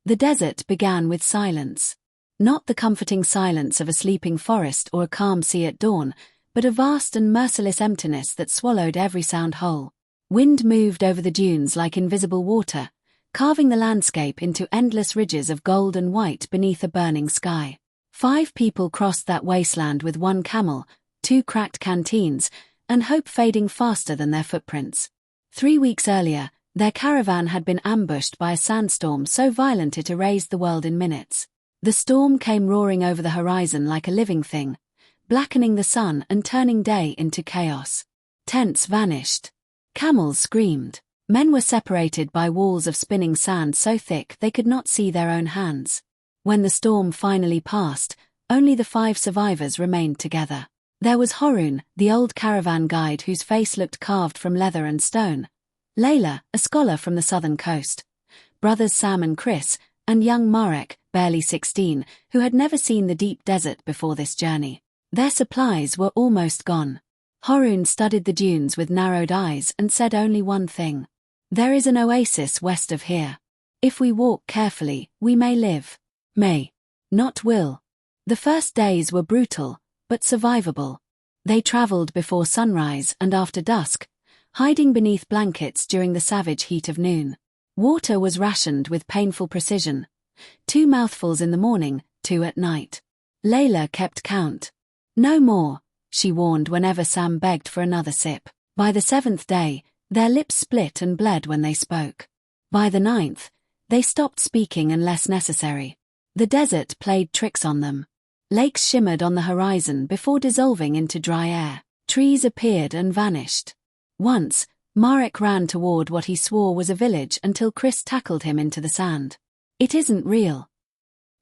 The desert began with silence. Not the comforting silence of a sleeping forest or a calm sea at dawn, but a vast and merciless emptiness that swallowed every sound whole. Wind moved over the dunes like invisible water, carving the landscape into endless ridges of gold and white beneath a burning sky. 5 people crossed that wasteland with 1 camel, 2 cracked canteens, and hope fading faster than their footprints. 3 weeks earlier, their caravan had been ambushed by a sandstorm so violent it erased the world in minutes. The storm came roaring over the horizon like a living thing, blackening the sun and turning day into chaos. Tents vanished. Camels screamed. Men were separated by walls of spinning sand so thick they could not see their own hands. When the storm finally passed, only the 5 survivors remained together. There was Haroun, the old caravan guide whose face looked carved from leather and stone, Layla, a scholar from the southern coast, brothers Sam and Chris, and young Marek, barely 16, who had never seen the deep desert before this journey. Their supplies were almost gone. Haroun studied the dunes with narrowed eyes and said only one thing. "There is an oasis west of here. If we walk carefully, we may live. May. Not will." The first days were brutal, but survivable. They traveled before sunrise and after dusk, hiding beneath blankets during the savage heat of noon. Water was rationed with painful precision. 2 mouthfuls in the morning, 2 at night. Layla kept count. "No more," she warned whenever Sam begged for another sip. By the 7th day, their lips split and bled when they spoke. By the 9th, they stopped speaking unless necessary. The desert played tricks on them. Lakes shimmered on the horizon before dissolving into dry air. Trees appeared and vanished. Once, Marek ran toward what he swore was a village until Chris tackled him into the sand. "It isn't real,"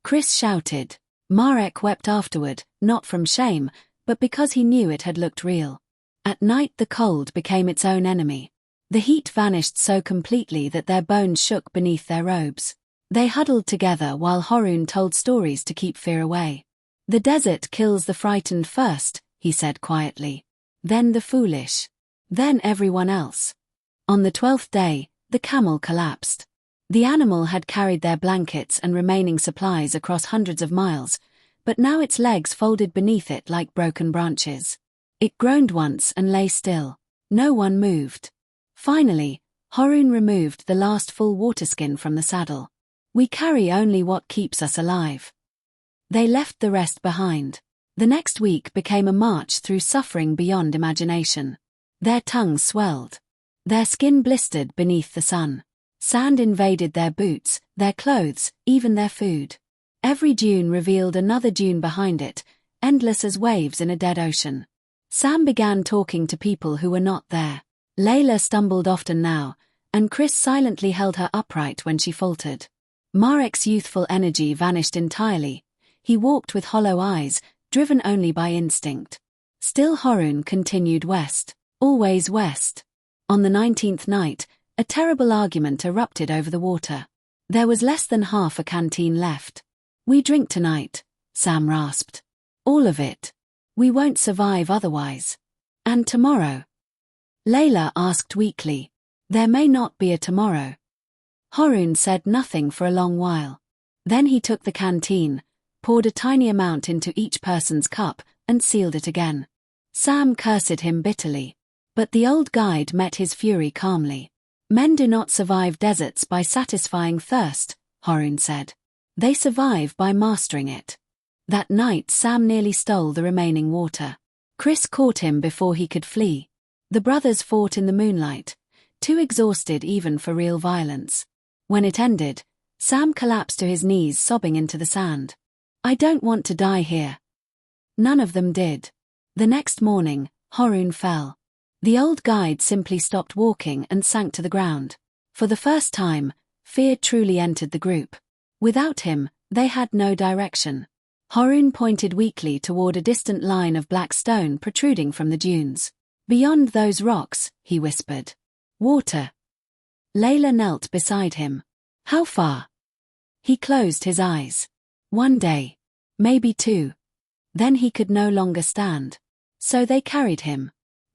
Chris shouted. Marek wept afterward, not from shame, but because he knew it had looked real. At night the cold became its own enemy. The heat vanished so completely that their bones shook beneath their robes. They huddled together while Haroun told stories to keep fear away. "The desert kills the frightened first," he said quietly. "Then the foolish. Then everyone else." On the 12th day, the camel collapsed. The animal had carried their blankets and remaining supplies across hundreds of miles, but now its legs folded beneath it like broken branches. It groaned once and lay still. No one moved. Finally, Haroun removed the last full waterskin from the saddle. "We carry only what keeps us alive." They left the rest behind. The next week became a march through suffering beyond imagination. Their tongues swelled. Their skin blistered beneath the sun. Sand invaded their boots, their clothes, even their food. Every dune revealed another dune behind it, endless as waves in a dead ocean. Sam began talking to people who were not there. Layla stumbled often now, and Chris silently held her upright when she faltered. Marek's youthful energy vanished entirely. He walked with hollow eyes, driven only by instinct. Still Haroun continued west. Always west. On the 19th night, a terrible argument erupted over the water. There was less than half a canteen left. "We drink tonight," Sam rasped. "All of it. We won't survive otherwise." "And tomorrow?" Layla asked weakly. "There may not be a tomorrow." Haroun said nothing for a long while. Then he took the canteen, poured a tiny amount into each person's cup, and sealed it again. Sam cursed him bitterly. But the old guide met his fury calmly. "Men do not survive deserts by satisfying thirst," Haroun said. "They survive by mastering it." That night Sam nearly stole the remaining water. Chris caught him before he could flee. The brothers fought in the moonlight, too exhausted even for real violence. When it ended, Sam collapsed to his knees sobbing into the sand. "I don't want to die here." None of them did. The next morning, Haroun fell. The old guide simply stopped walking and sank to the ground. For the first time, fear truly entered the group. Without him, they had no direction. Haroun pointed weakly toward a distant line of black stone protruding from the dunes. "Beyond those rocks," he whispered. "Water." Layla knelt beside him. "How far?" He closed his eyes. "1 day. Maybe 2. Then he could no longer stand. So they carried him.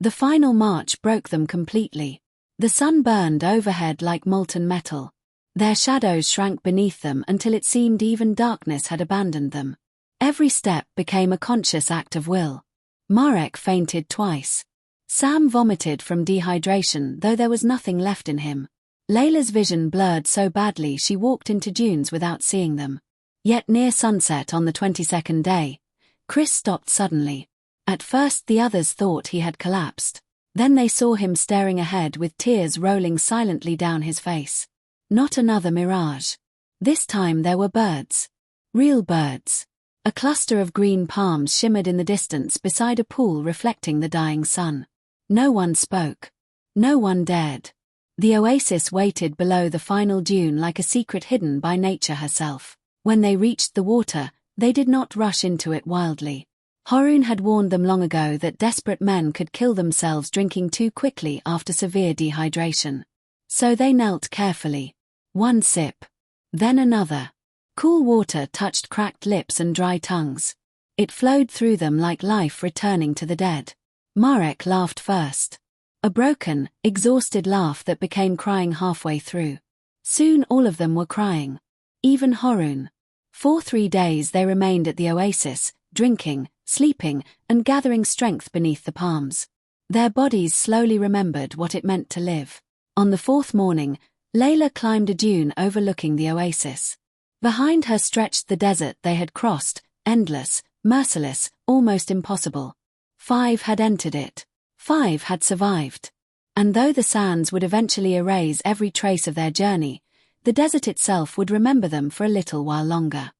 The final march broke them completely. The sun burned overhead like molten metal. Their shadows shrank beneath them until it seemed even darkness had abandoned them. Every step became a conscious act of will. Marek fainted twice. Sam vomited from dehydration, though there was nothing left in him. Layla's vision blurred so badly she walked into dunes without seeing them. Yet near sunset on the 22nd day, Chris stopped suddenly. At first the others thought he had collapsed. Then they saw him staring ahead with tears rolling silently down his face. Not another mirage. This time there were birds. Real birds. A cluster of green palms shimmered in the distance beside a pool reflecting the dying sun. No one spoke. No one dared. The oasis waited below the final dune like a secret hidden by nature herself. When they reached the water, they did not rush into it wildly. Harun had warned them long ago that desperate men could kill themselves drinking too quickly after severe dehydration. So they knelt carefully. One sip. Then another. Cool water touched cracked lips and dry tongues. It flowed through them like life returning to the dead. Marek laughed first. A broken, exhausted laugh that became crying halfway through. Soon all of them were crying. Even Harun. For 3 days they remained at the oasis, drinking, sleeping, and gathering strength beneath the palms. Their bodies slowly remembered what it meant to live. On the 4th morning, Layla climbed a dune overlooking the oasis. Behind her stretched the desert they had crossed, endless, merciless, almost impossible. 5 had entered it. 5 had survived. And though the sands would eventually erase every trace of their journey, the desert itself would remember them for a little while longer.